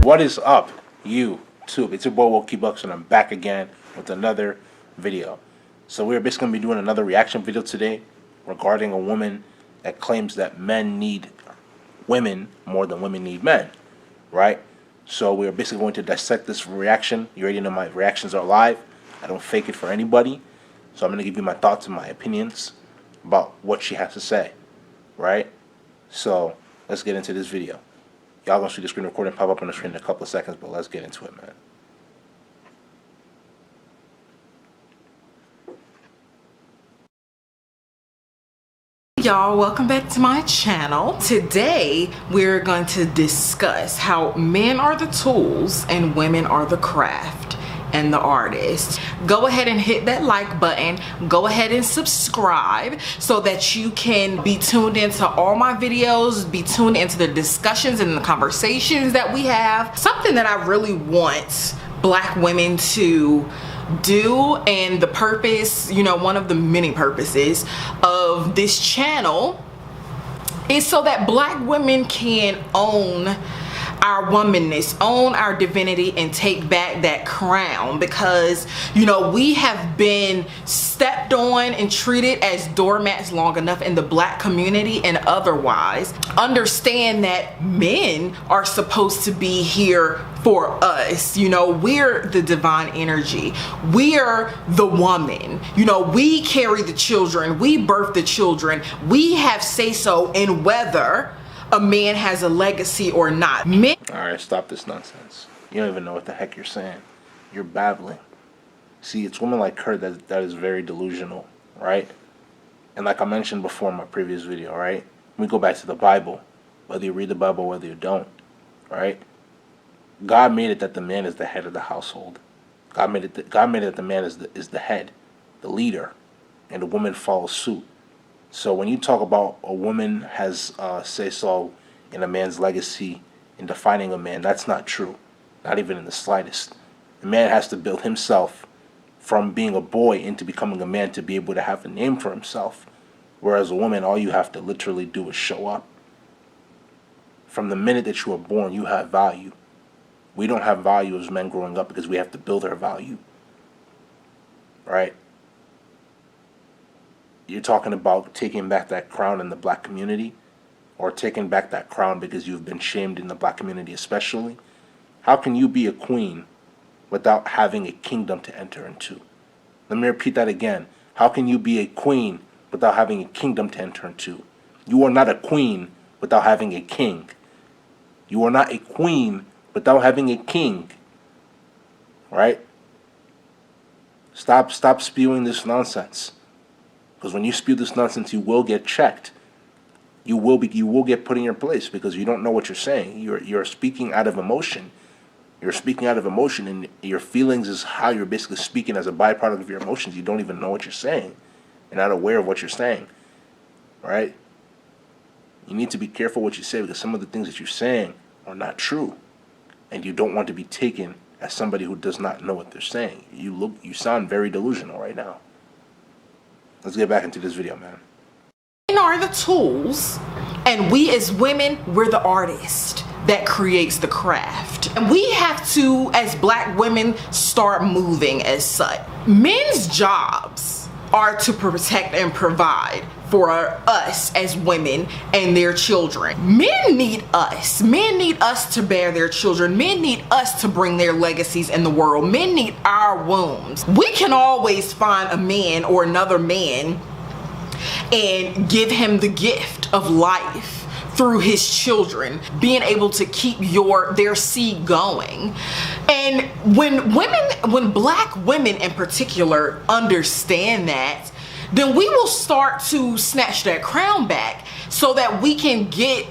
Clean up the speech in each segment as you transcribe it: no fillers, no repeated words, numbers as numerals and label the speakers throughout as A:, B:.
A: What is up, YouTube? It's your boy Wokey Bucks, and I'm back again with another video. So we're basically going to be doing another reaction video today regarding a woman that claims that men need women more than women need men, right? So we're basically going to dissect this reaction. You already know my reactions are live. I don't fake it for anybody. So I'm going to give you my thoughts and my opinions about what she has to say, right? So let's get into this video. Y'all gonna see the screen recording pop up on the screen in a couple of seconds, but let's get into it, man.
B: Y'all, welcome back to my channel. Today we're going to discuss how men are the tools and women are the craft and the artist. Go ahead and hit that like button. Go ahead and subscribe so that you can be tuned into all my videos, be tuned into the discussions and the conversations that we have. Something that I really want black women to do, and the purpose, you know, one of the many purposes of this channel is so that black women can own our womanness, own our divinity, and take back that crown, because you know we have been stepped on and treated as doormats long enough in the black community and otherwise. Understand that men are supposed to be here for us. You know, we're the divine energy, we're the woman, you know, we carry the children, we birth the children, we have say so in whether a man has a legacy or not. Men—
A: Alright, stop this nonsense. You don't even know what the heck you're saying. You're babbling. See, it's women like her that is very delusional, right? And like I mentioned before in my previous video, right? We go back to the Bible. Whether you read the Bible, whether you don't, right? God made it that the man is the head of the household. God made it that the man is the head, the leader, and the woman follows suit. So when you talk about a woman has say-so in a man's legacy, in defining a man, that's not true. Not even in the slightest. A man has to build himself from being a boy into becoming a man to be able to have a name for himself. Whereas a woman, all you have to literally do is show up. From the minute that you are born, you have value. We don't have value as men growing up because we have to build our value. Right? You're talking about taking back that crown in the black community, or taking back that crown because you've been shamed in the black community especially. How can you be a queen without having a kingdom to enter into? Let me repeat that again. How can you be a queen without having a kingdom to enter into? You are not a queen without having a king. You are not a queen without having a king. Right? Stop spewing this nonsense. Because when you spew this nonsense, you will get checked. You will get put in your place because you don't know what you're saying. You're speaking out of emotion. You're speaking out of emotion, and your feelings is how you're basically speaking as a byproduct of your emotions. You don't even know what you're saying. You're not aware of what you're saying. Right? You need to be careful what you say, because some of the things that you're saying are not true. And you don't want to be taken as somebody who does not know what they're saying. You sound very delusional right now. Let's get back into this video, man.
B: Men are the tools, and we as women, we're the artist that creates the craft. And we have to, as black women, start moving as such. Men's jobs are to protect and provide for us as women and their children. Men need us. Men need us to bear their children. Men need us to bring their legacies in the world. Men need our wombs. We can always find a man or another man and give him the gift of life through his children, being able to keep their seed going. And when black women in particular understand that, then we will start to snatch that crown back so that we can get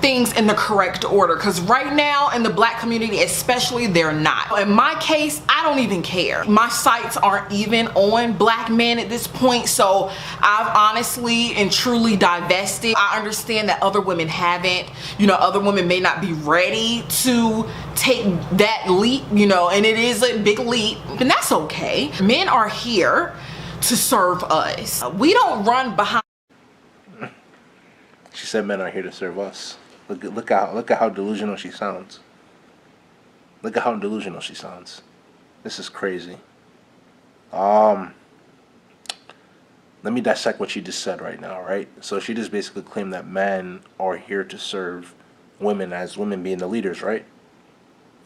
B: things in the correct order. Because right now in the black community especially, they're not. In my case, I don't even care. My sights aren't even on black men at this point, so I've honestly and truly divested. I understand that other women haven't. You know, other women may not be ready to take that leap, you know, and it is a big leap, and that's okay. Men are here to serve us. We don't run behind.
A: She said men are here to serve us. Look at how delusional she sounds. Look at how delusional she sounds. This is crazy. Let me dissect what she just said right now, right? So she just basically claimed that men are here to serve women, as women being the leaders, right?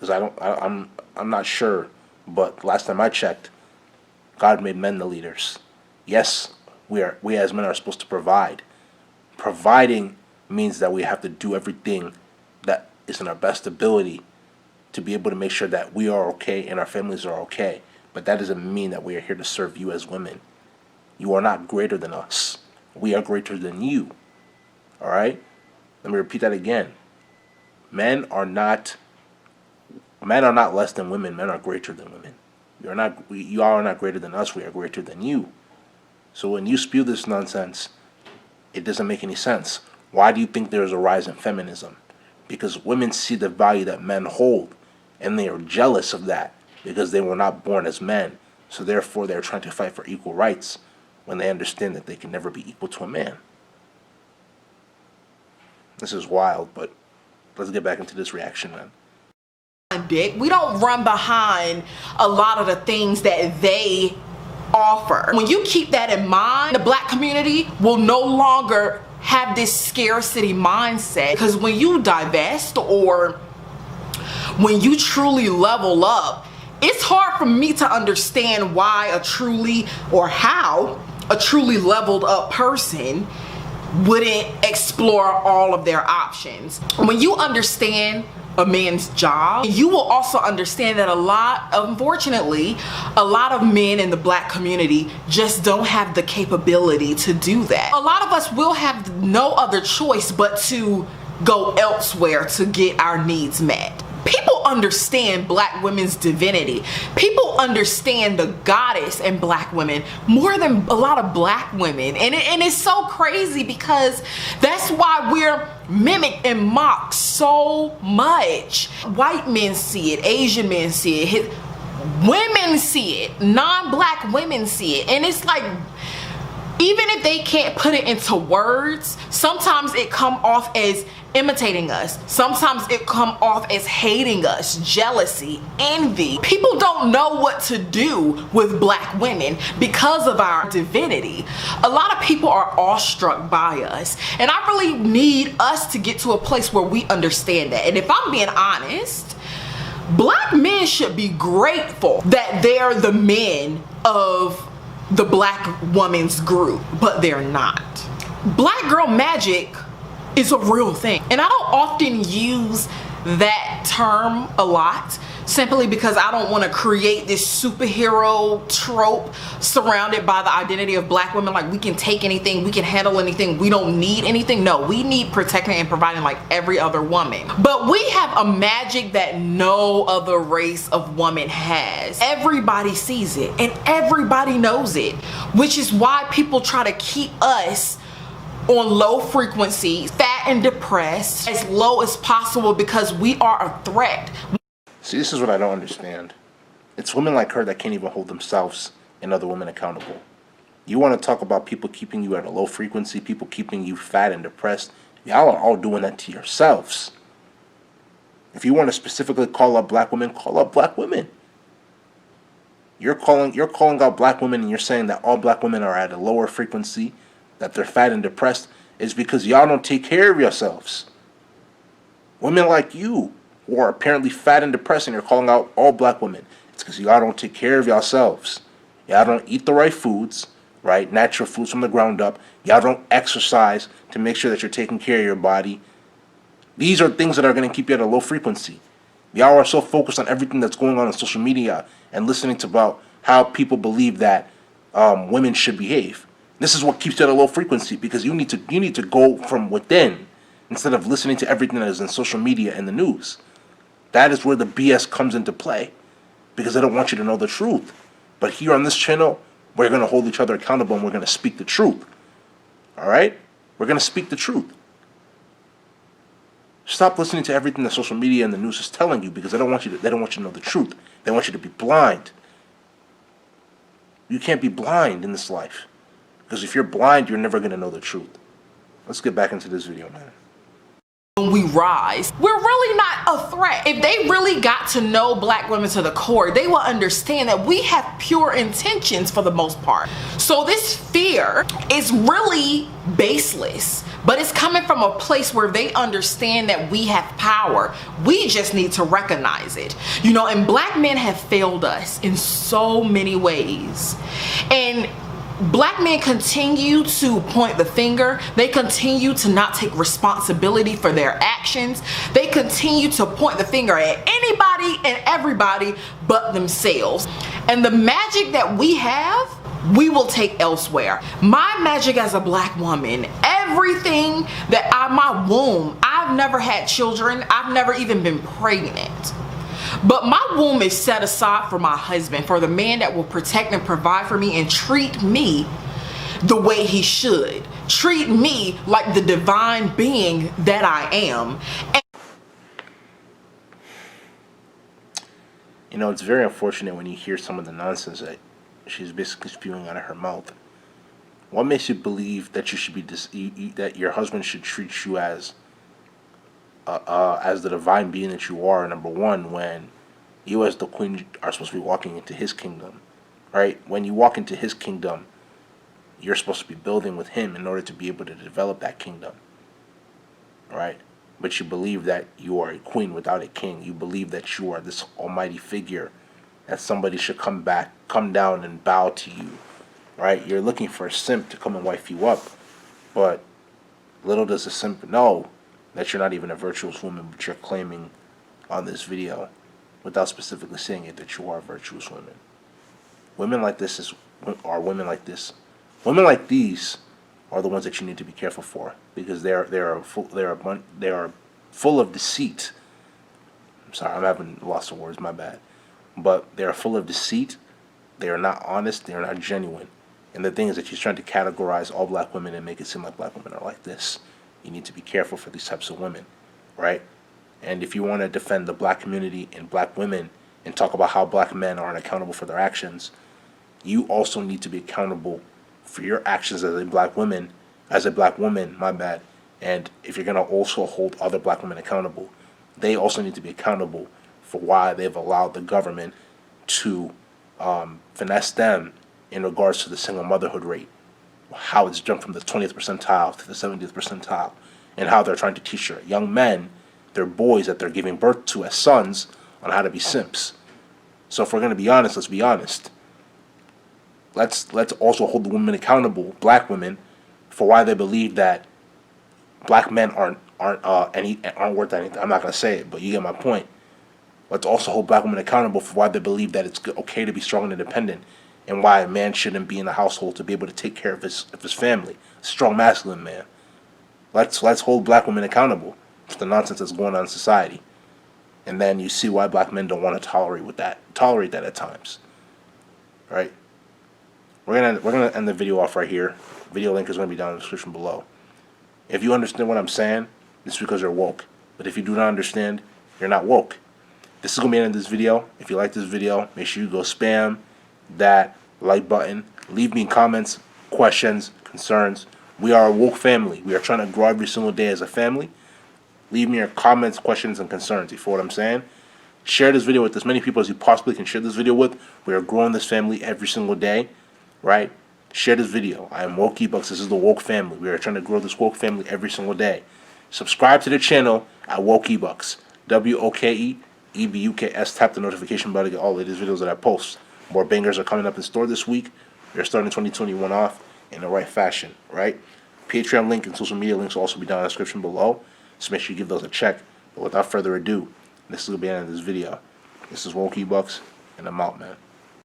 A: Because I'm not sure, but last time I checked, God made men the leaders. Yes, we as men are supposed to provide. Providing means that we have to do everything that is in our best ability to be able to make sure that we are okay and our families are okay. But that doesn't mean that we are here to serve you as women. You are not greater than us. We are greater than you. All right? Let me repeat that again. Men are not less than women. Men are greater than women. You are not greater than us. We are greater than you. So when you spew this nonsense, it doesn't make any sense. Why do you think there is a rise in feminism? Because women see the value that men hold, and they are jealous of that because they were not born as men. So therefore, they're trying to fight for equal rights when they understand that they can never be equal to a man. This is wild, but let's get back into this reaction, man.
B: We don't run behind a lot of the things that they offer. When you keep that in mind, the black community will no longer have this scarcity mindset, because when you divest or when you truly level up, it's hard for me to understand why how a truly leveled up person wouldn't explore all of their options. When you understand a man's job, you will also understand that unfortunately, a lot of men in the black community just don't have the capability to do that. A lot of us will have no other choice but to go elsewhere to get our needs met. People understand black women's divinity. People understand the goddess in black women more than a lot of black women. And it's so crazy, because that's why we're mimicked and mocked so much. White men see it, Asian men see it, women see it, non-black women see it. And it's like, even if they can't put it into words, sometimes it come off as imitating us. Sometimes it come off as hating us, jealousy, envy. People don't know what to do with black women because of our divinity. A lot of people are awestruck by us, and I really need us to get to a place where we understand that. And if I'm being honest, black men should be grateful that they're the men of the black woman's group, but they're not. Black girl magic is a real thing, and I don't often use that term a lot, simply because I don't want to create this superhero trope surrounded by the identity of black women, like we can take anything, we can handle anything, we don't need anything. No, we need protecting and providing like every other woman. But we have a magic that no other race of woman has. Everybody sees it and everybody knows it, which is why people try to keep us on low frequency, fat and depressed, as low as possible, because we are a threat.
A: See, this is what I don't understand. It's women like her that can't even hold themselves and other women accountable. You want to talk about people keeping you at a low frequency, people keeping you fat and depressed. Y'all are all doing that to yourselves. If you want to specifically call up black women, call up black women. You're calling out black women, and you're saying that all black women are at a lower frequency, that they're fat and depressed, is because y'all don't take care of yourselves. Women like you, who are apparently fat and depressed, and you're calling out all black women, it's because y'all don't take care of yourselves. Y'all don't eat the right foods, right? Natural foods from the ground up. Y'all don't exercise to make sure that you're taking care of your body. These are things that are going to keep you at a low frequency. Y'all are so focused on everything that's going on social media and listening to about how people believe that women should behave. This is what keeps you at a low frequency, because you need to go from within instead of listening to everything that is in social media and the news. That is where the BS comes into play, because they don't want you to know the truth. But here on this channel, we're going to hold each other accountable, and we're going to speak the truth. All right? We're going to speak the truth. Stop listening to everything that social media and the news is telling you, because they don't want you to know the truth. They want you to be blind. You can't be blind in this life, because if you're blind, you're never going to know the truth. Let's get back into this video, man.
B: when we rise, we're really not a threat. If they really got to know black women to the core, they will understand that we have pure intentions for the most part. So this fear is really baseless, but it's coming from a place where they understand that we have power. We just need to recognize it. You know, and black men have failed us in so many ways. And black men continue to point the finger. They continue to not take responsibility for their actions. They continue to point the finger at anybody and everybody but themselves. And the magic that we have, we will take elsewhere. My magic as a black woman, everything that my womb, I've never had children. I've never even been pregnant. But my womb is set aside for my husband, for the man that will protect and provide for me and treat me the way he should. Treat me like the divine being that I am.
A: You know, it's very unfortunate when you hear some of the nonsense that she's basically spewing out of her mouth. What makes you believe that you should be that your husband should treat you as the divine being that you are, number one, when you as the queen are supposed to be walking into his kingdom, right? When you walk into his kingdom, you're supposed to be building with him in order to be able to develop that kingdom, right? But you believe that you are a queen without a king. You believe that you are this almighty figure, that somebody should come down and bow to you, right? You're looking for a simp to come and wife you up, but little does the simp know that you're not even a virtuous woman, but you're claiming on this video, without specifically saying it, that you are a virtuous woman. Women like this are women like this. Women like these are the ones that you need to be careful for, because they are full of deceit. I'm sorry, I'm having lost of words, my bad. But they are full of deceit. They are not honest. They are not genuine. And the thing is that she's trying to categorize all black women and make it seem like black women are like this. You need to be careful for these types of women, right? And if you want to defend the black community and black women and talk about how black men aren't accountable for their actions, you also need to be accountable for your actions as a black woman, my bad. And if you're going to also hold other black women accountable, they also need to be accountable for why they've allowed the government to finesse them in regards to the single motherhood rate, how it's jumped from the 20th percentile to the 70th percentile, and how they're trying to teach their young men, their boys that they're giving birth to as sons, on how to be simps. So if we're going to be honest, let's be honest. Let's also hold the women accountable, black women, for why they believe that black men aren't worth anything. I'm not going to say it, but you get my point. Let's also hold black women accountable for why they believe that it's okay to be strong and independent, and why a man shouldn't be in the household to be able to take care of his family. Strong masculine man. Let's hold black women accountable for the nonsense that's going on in society. And then you see why black men don't want to tolerate that at times. Right? We're gonna end the video off right here. Video link is gonna be down in the description below. If you understand what I'm saying, it's because you're woke. But if you do not understand, you're not woke. This is gonna be the end of this video. If you like this video, make sure you go spam that like button. Leave me comments, questions, concerns. We are a woke family. We are trying to grow every single day as a family. Leave me your comments, questions, and concerns. You feel what I'm saying? Share this video with as many people as you possibly can share this video with. We are growing this family every single day, right? Share this video. I am Woke Bucks. This is the woke family. We are trying to grow this woke family every single day. Subscribe to the channel at Woke Bucks. WOKEEBUKS. Tap the notification bell to get all the latest videos that I post. More bangers are coming up in store this week. We are starting 2021 off in the right fashion, right? Patreon link and social media links will also be down in the description below. So make sure you give those a check. But without further ado, this will be the end of this video. This is Woke Bucks, and I'm out, man.